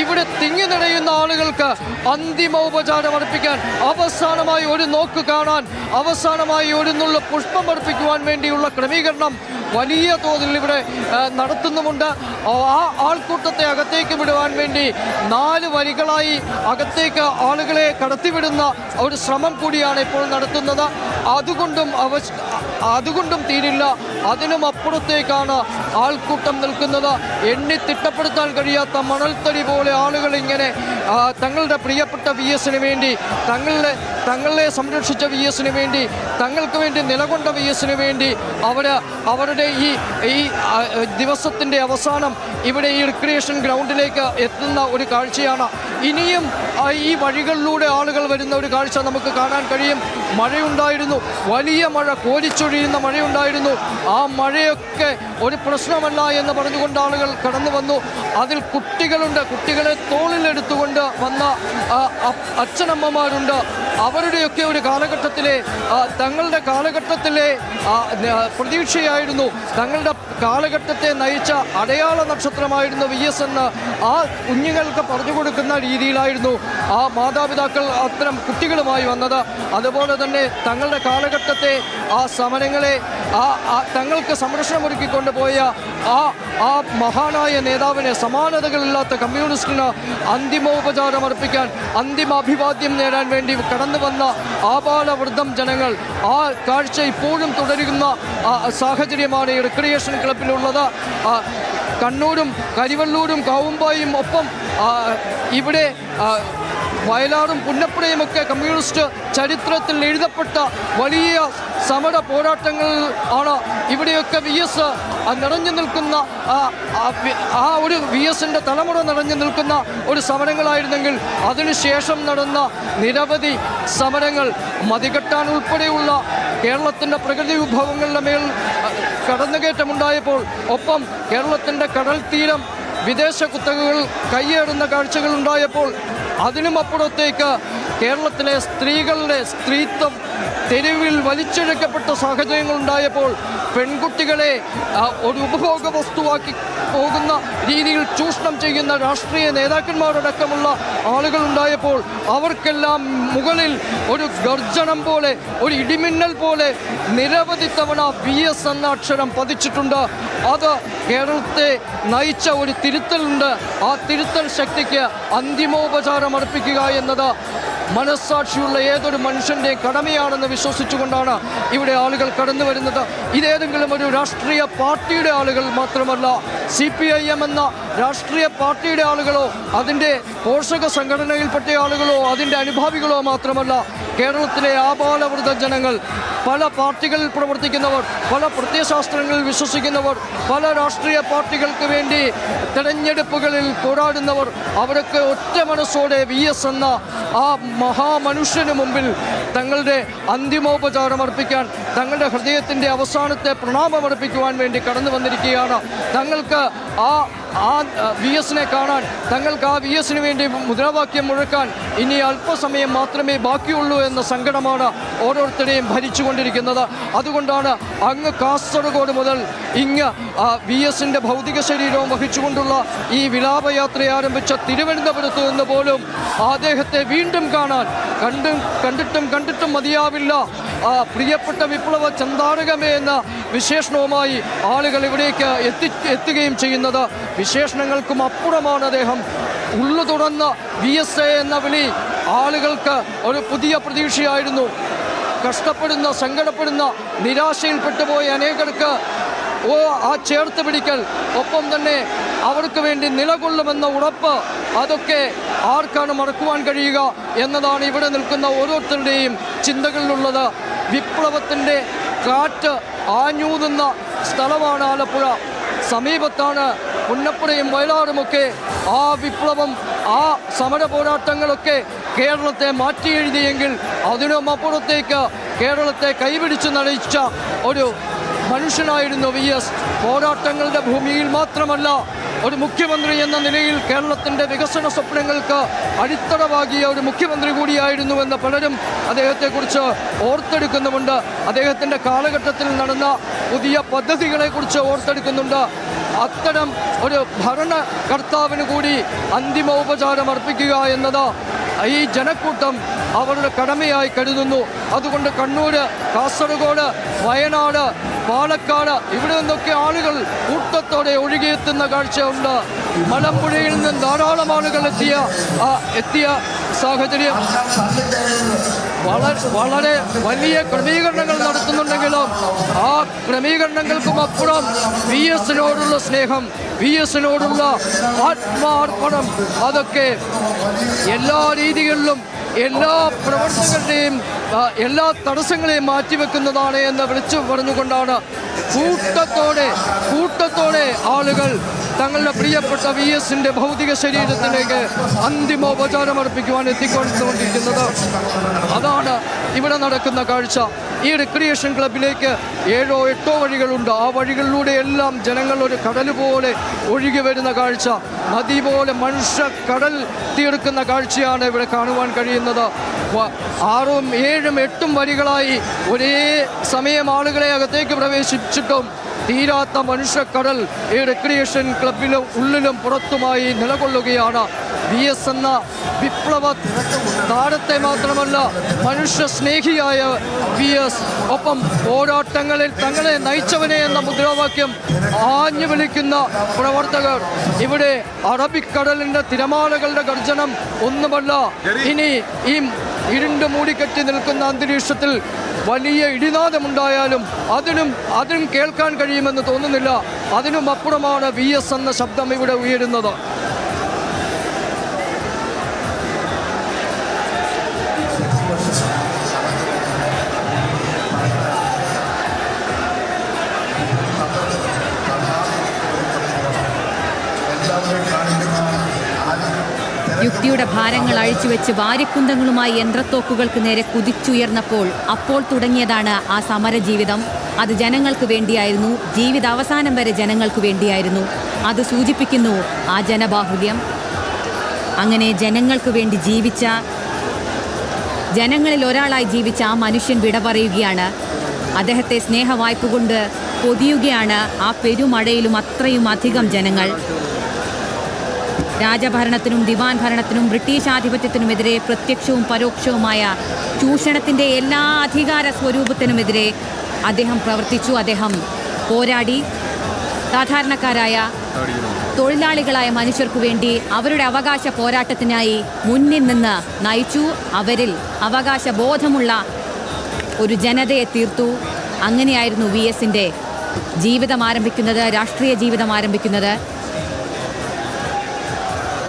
ഇവിടെ തിങ്ങി നിറയുന്ന ആളുകൾക്ക് അന്തിമോപചാരം അർപ്പിക്കാൻ, അവസാനമായി ഒരു നോക്ക് കാണാൻ, അവസാനമായി ഒരു നുള്ള പുഷ്പം അർപ്പിക്കുവാൻ വേണ്ടിയുള്ള ക്രമീകരണം വലിയ തോതിൽ ഇവിടെ നടത്തുന്നുമുണ്ട്. ആ ആൾക്കൂട്ടത്തെ അകത്തേക്ക് വിടുവാൻ വേണ്ടി 4 വരികളായി അകത്തേക്ക് ആളുകളെ കടത്തിവിടുന്ന ഒരു ശ്രമം കൂടിയാണ് ഇപ്പോൾ നടത്തുന്നത്. അതുകൊണ്ടും തീരില്ല, അതിനും അപ്പുറത്തേക്കാണ് ആൾക്കൂട്ടം നിൽക്കുന്നത്. എണ്ണി തിട്ടപ്പെടുത്താൻ കഴിയാത്ത മണൽത്തടി പോലെ ആളുകൾ ഇങ്ങനെ തങ്ങളുടെ പ്രിയപ്പെട്ട VS-ന് വേണ്ടി, തങ്ങളെ സംരക്ഷിച്ച VS-ന് വേണ്ടി, തങ്ങൾക്ക് വേണ്ടി നിലകൊണ്ട VS-ന് വേണ്ടി അവരുടെ ഈ ദിവസത്തിൻ്റെ അവസാനം ഇവിടെ ഈ റിക്രിയേഷൻ ഗ്രൗണ്ടിലേക്ക് എത്തുന്ന ഒരു കാഴ്ചയാണ്. ഇനിയും ഈ വഴികളിലൂടെ ആളുകൾ വരുന്ന ഒരു കാഴ്ച നമുക്ക് കാണാൻ കഴിയും. മഴയുണ്ടായിരുന്നു, വലിയ മഴ, കോരിച്ചൊഴിയുന്ന മഴയുണ്ടായിരുന്നു. ആ മഴയൊക്കെ ഒരു പ്രശ്നമല്ല എന്ന് പറഞ്ഞുകൊണ്ട് ആളുകൾ കടന്നു വന്നു. അതിൽ കുട്ടികളുണ്ട്, കുട്ടികളെ തോളിലെടുത്തുകൊണ്ട് വന്ന അച്ഛനമ്മമാരുണ്ട്. അവരുടെയൊക്കെ ഒരു കാലഘട്ടത്തിലെ തങ്ങളുടെ കാലഘട്ടത്തിലെ പ്രതീക്ഷയായിരുന്നു, തങ്ങളുടെ കാലഘട്ടത്തെ നയിച്ച അടയാള നക്ഷത്രമായിരുന്നു VS എന്ന് ആ കുഞ്ഞുങ്ങൾക്ക് പറഞ്ഞു കൊടുക്കുന്ന രീതിയിലായിരുന്നു ആ മാതാപിതാക്കൾ അത്തരം കുട്ടികളുമായി വന്നത്. അതുപോലെ തന്നെ തങ്ങളുടെ കാലഘട്ടത്തെ ആ സമരങ്ങളെ തങ്ങൾക്ക് സംരക്ഷണമൊരുക്കിക്കൊണ്ട് പോയ ആ മഹാനായ നേതാവിനെ, സമാനതകളില്ലാത്ത കമ്മ്യൂണിസ്റ്റിന് അന്തിമോപചാരം അർപ്പിക്കാൻ, അന്തിമ അഭിവാദ്യം നേടാൻ വേണ്ടി കടന്നു വന്ന ആബാലവൃദ്ധം ജനങ്ങൾ. ആ കാഴ്ച ഇപ്പോഴും തുടരുന്ന സാഹചര്യമാണ് ഈ റിക്രിയേഷൻ ക്ലബിലുള്ളത്. കണ്ണൂരും കരിവള്ളൂരും കാവുമ്പായും ഒപ്പം ഇവിടെ വയലാറും പുന്നപ്പുഴയുമൊക്കെ കമ്മ്യൂണിസ്റ്റ് ചരിത്രത്തിൽ എഴുതപ്പെട്ട വലിയ സമര പോരാട്ടങ്ങൾ ആണ്. ഇവിടെയൊക്കെ VS നിറഞ്ഞു നിൽക്കുന്ന ഒരു VS-ൻ്റെ തലമുറ നിറഞ്ഞു നിൽക്കുന്ന ഒരു സമരങ്ങളായിരുന്നെങ്കിൽ അതിനുശേഷം നടന്ന നിരവധി സമരങ്ങൾ, മതികെട്ടാൻ ഉൾപ്പെടെയുള്ള കേരളത്തിൻ്റെ പ്രകൃതി വിഭവങ്ങളുടെ മേൽ കടന്നുകയറ്റമുണ്ടായപ്പോൾ, ഒപ്പം കേരളത്തിൻ്റെ കടൽ തീരം വിദേശ കുത്തകകൾ കയ്യേറുന്ന കാഴ്ചകൾ ഉണ്ടായപ്പോൾ, അതിനും അപ്പുറത്തേക്ക് കേരളത്തിലെ സ്ത്രീകളുടെ സ്ത്രീത്വം തെരുവിൽ വലിച്ചിഴക്കപ്പെട്ട സാഹചര്യങ്ങളുണ്ടായപ്പോൾ, പെൺകുട്ടികളെ ഒരു ഉപഭോഗ വസ്തുവാക്കി പോകുന്ന രീതിയിൽ ചൂഷണം ചെയ്യുന്ന രാഷ്ട്രീയ നേതാക്കന്മാരടക്കമുള്ള ആളുകളുണ്ടായപ്പോൾ, അവർക്കെല്ലാം മുകളിൽ ഒരു ഗർജനം പോലെ, ഒരു ഇടിമിന്നൽ പോലെ നിരവധി തവണ VS എന്ന അക്ഷരം പതിച്ചിട്ടുണ്ട്. അത് കേരളത്തെ നയിച്ച ഒരു തിരുത്തലുണ്ട്. ആ തിരുത്തൽ ശക്തിക്ക് അന്തിമോപചാരം അർപ്പിക്കുക എന്നത് മനസ്സാക്ഷിയുള്ള ഏതൊരു മനുഷ്യൻ്റെയും കടമയാണെന്ന് വിശ്വസിച്ചുകൊണ്ടാണ് ഇവിടെ ആളുകൾ കടന്നു വരുന്നത്. ഇതേതെങ്കിലും ഒരു രാഷ്ട്രീയ പാർട്ടിയുടെ ആളുകൾ മാത്രമല്ല, CPIM എന്ന രാഷ്ട്രീയ പാർട്ടിയുടെ ആളുകളോ അതിൻ്റെ പോഷക സംഘടനയിൽപ്പെട്ട ആളുകളോ അതിൻ്റെ അനുഭാവികളോ മാത്രമല്ല, കേരളത്തിലെ ആബാലവൃദ്ധ ജനങ്ങൾ, പല പാർട്ടികളിൽ പ്രവർത്തിക്കുന്നവർ, പല പ്രത്യയശാസ്ത്രങ്ങളിൽ വിശ്വസിക്കുന്നവർ, പല രാഷ്ട്രീയ പാർട്ടികൾക്ക് വേണ്ടി തെരഞ്ഞെടുപ്പുകളിൽ പോരാടുന്നവർ, അവരൊക്കെ ഒറ്റ മനസ്സോടെ VS എന്ന ആ മഹാമനുഷ്യന് മുമ്പിൽ തങ്ങളുടെ അന്തിമോപചാരം അർപ്പിക്കാൻ, തങ്ങളുടെ ഹൃദയത്തിൻ്റെ അവസാനത്തെ പ്രണാമമർപ്പിക്കുവാൻ വേണ്ടി കടന്നു വന്നിരിക്കുകയാണ്. തങ്ങൾക്ക് ആ VS-നെ കാണാൻ, തങ്ങൾക്ക് ആ VS-ന് വേണ്ടി മുദ്രാവാക്യം മുഴക്കാൻ ഇനി അല്പസമയം മാത്രമേ ബാക്കിയുള്ളൂ എന്ന സങ്കടമാണ് ഓരോരുത്തരെയും ഭരിച്ചുകൊണ്ടിരിക്കുന്നത്. അതുകൊണ്ടാണ് അങ്ങ് കാസർഗോഡ് മുതൽ ഇങ്ങ് VS-ൻ്റെ ഭൗതിക ശരീരവും വഹിച്ചുകൊണ്ടുള്ള ഈ വിലാപയാത്ര ആരംഭിച്ച തിരുവനന്തപുരത്ത് നിന്ന് പോലും അദ്ദേഹത്തെ വീണ്ടും കാണാൻ കണ്ടിട്ടും മതിയാവില്ല. പ്രിയപ്പെട്ട വിപ്ലവ ചന്താരകമേ എന്ന വിശേഷണവുമായി ആളുകൾ ഇവിടേക്ക് എത്തുകയും ചെയ്യുന്നത്. വിശേഷണങ്ങൾക്കും അപ്പുറമാണ് അദ്ദേഹം. ഉള്ളു തുറന്ന VS എന്ന വിളി ആളുകൾക്ക് ഒരു പുതിയ പ്രതീക്ഷയായിരുന്നു. കഷ്ടപ്പെടുന്ന, സങ്കടപ്പെടുന്ന, നിരാശയിൽപ്പെട്ടുപോയ അനേകർക്ക് ആ ചേർത്ത് പിടിക്കൽ, ഒപ്പം തന്നെ അവർക്ക് വേണ്ടി നിലകൊള്ളുമെന്ന ഉറപ്പ്, അതൊക്കെ ആർക്കാണ് മറക്കുവാൻ കഴിയുക എന്നതാണ് ഇവിടെ നിൽക്കുന്ന ഓരോരുത്തരുടെയും ചിന്തകളിലുള്ളത്. വിപ്ലവത്തിൻ്റെ കാറ്റ് ആഞ്ഞൂതുന്ന സ്ഥലമാണ് ആലപ്പുഴ. സമീപത്താണ് പുന്നപ്പുഴയും വയലാറുമൊക്കെ. ആ വിപ്ലവം, ആ സമര പോരാട്ടങ്ങളൊക്കെ കേരളത്തെ മാറ്റി എഴുതിയെങ്കിൽ അതിനും അപ്പുറത്തേക്ക് കേരളത്തെ കൈപിടിച്ച് നയിച്ച ഒരു മനുഷ്യനായിരുന്നു VS. പോരാട്ടങ്ങളുടെ ഭൂമിയിൽ മാത്രമല്ല, ഒരു മുഖ്യമന്ത്രി എന്ന നിലയിൽ കേരളത്തിൻ്റെ വികസന സ്വപ്നങ്ങൾക്ക് അടിത്തറവാകിയ ഒരു മുഖ്യമന്ത്രി കൂടിയായിരുന്നുവെന്ന് പലരും അദ്ദേഹത്തെക്കുറിച്ച് ഓർത്തെടുക്കുന്നുമുണ്ട്. അദ്ദേഹത്തിൻ്റെ കാലഘട്ടത്തിൽ നടന്ന പുതിയ പദ്ധതികളെക്കുറിച്ച് ഓർത്തെടുക്കുന്നുണ്ട്. അത്തരം ഒരു ഭരണകർത്താവിന് കൂടി അന്തിമോപചാരം അർപ്പിക്കുക എന്നത് ഈ ജനക്കൂട്ടം അവരുടെ കടമയായി കരുതുന്നു. അതുകൊണ്ട് കണ്ണൂർ, കാസർഗോഡ്, വയനാട്, പാലക്കാട് ഇവിടെ നിന്നൊക്കെ ആളുകൾ കൂട്ടത്തോടെ ഒഴുകിയെത്തുന്ന കാഴ്ചയുണ്ട്. മലമ്പുഴയിൽ നിന്ന് ധാരാളം ആളുകൾ എത്തിയ സാഹചര്യം. വളരെ വലിയ ക്രമീകരണങ്ങൾ നടത്തുന്നുണ്ടെങ്കിലും ആ ക്രമീകരണങ്ങൾക്കും അപ്പുറം വി എസിനോടുള്ള സ്നേഹം, വി എസിനോടുള്ള ആത്മാർപ്പണം, അതൊക്കെ എല്ലാ രീതികളിലും എല്ലാ പ്രവർത്തകരുടെയും എല്ലാ തടസ്സങ്ങളെയും മാറ്റിവെക്കുന്നതാണ് എന്ന് വിളിച്ചു പറഞ്ഞുകൊണ്ടാണ് കൂട്ടത്തോടെ ആളുകൾ തങ്ങളുടെ പ്രിയപ്പെട്ട വി എസിൻ്റെ ഭൗതിക ശരീരത്തിലേക്ക് അന്തിമോപചാരം അർപ്പിക്കുവാൻ എത്തിക്കൊണ്ടിരിക്കുന്നത്. അതാണ് ഇവിടെ നടക്കുന്ന കാഴ്ച. ഈ റിക്രിയേഷൻ ക്ലബിലേക്ക് 7 or 8 വഴികളുണ്ട്. ആ വഴികളിലൂടെ എല്ലാം ജനങ്ങൾ ഒരു കടൽ പോലെ ഒഴുകി വരുന്ന കാഴ്ച, നദി പോലെ മനുഷ്യ കടൽ തീർക്കുന്ന കാഴ്ചയാണ് ഇവിടെ കാണുവാൻ കഴിയുന്നത്. 6, 7, 8 വരികളായി ഒരേ സമയം ആളുകളെ അകത്തേക്ക് പ്രവേശിച്ചിട്ടും തീരാത്ത മനുഷ്യക്കടൽ ഈ റിക്രിയേഷൻ ക്ലബിലും ഉള്ളിലും പുറത്തുമായി നിലകൊള്ളുകയാണ്. വി എസ് എന്ന വിപ്ലവ താരത്തെ മാത്രമല്ല, മനുഷ്യ സ്നേഹിയായ വി എസ്, ഒപ്പം പോരാട്ടങ്ങളിൽ തങ്ങളെ നയിച്ചവനെ എന്ന മുദ്രാവാക്യം ആഞ്ഞു വിളിക്കുന്ന പ്രവർത്തകർ. ഇവിടെ അറബിക്കടലിൻ്റെ തിരമാലകളുടെ ഗർജനം ഒന്നുമല്ല, ഇനി ഈ ഇരുണ്ട് മൂടിക്കെട്ടി നിൽക്കുന്ന അന്തരീക്ഷത്തിൽ വലിയ ഇടിനാദമുണ്ടായാലും അതിനും കേൾക്കാൻ കഴിയുമെന്ന് തോന്നുന്നില്ല. അതിനും അപ്പുറമാണ് വി എസ് എന്ന ശബ്ദം ഇവിടെ ഉയരുന്നത്. യുക്തിയുടെ ഭാരങ്ങൾ അഴിച്ചുവെച്ച് വാരിക്കുന്തങ്ങളുമായി യന്ത്രത്തോക്കുകൾക്ക് നേരെ കുതിച്ചുയർന്നപ്പോൾ അപ്പോൾ തുടങ്ങിയതാണ് ആ സമരജീവിതം. അത് ജനങ്ങൾക്ക് വേണ്ടിയായിരുന്നു, ജീവിതാവസാനം വരെ ജനങ്ങൾക്ക് വേണ്ടിയായിരുന്നു. അത് സൂചിപ്പിക്കുന്നു ആ ജനബാഹുല്യം. അങ്ങനെ ജനങ്ങൾക്ക് വേണ്ടി ജീവിച്ച, ജനങ്ങളിൽ ഒരാളായി ജീവിച്ച ആ മനുഷ്യൻ വിട പറയുകയാണ്. അദ്ദേഹത്തെ സ്നേഹവായ്പ കൊണ്ട് പൊതിയുകയാണ് ആ പെരുമഴയിലും അത്രയും അധികം ജനങ്ങൾ. രാജഭരണത്തിനും ദിവാൻ ഭരണത്തിനും ബ്രിട്ടീഷ് ആധിപത്യത്തിനുമെതിരെ പ്രത്യക്ഷവും പരോക്ഷവുമായ ചൂഷണത്തിൻ്റെ എല്ലാ അധികാര സ്വരൂപത്തിനുമെതിരെ അദ്ദേഹം പ്രവർത്തിച്ചു. അദ്ദേഹം പോരാടി. സാധാരണക്കാരായ തൊഴിലാളികളായ മനുഷ്യർക്കു വേണ്ടി അവരുടെ അവകാശ പോരാട്ടത്തിനായി മുന്നിൽ നിന്ന് നയിച്ചു. അവരിൽ അവകാശ ബോധമുള്ള ഒരു ജനതയെ തീർത്തു. അങ്ങനെയായിരുന്നു വി എസിൻ്റെ ജീവിതം ആരംഭിക്കുന്നത്, രാഷ്ട്രീയ ജീവിതം ആരംഭിക്കുന്നത്.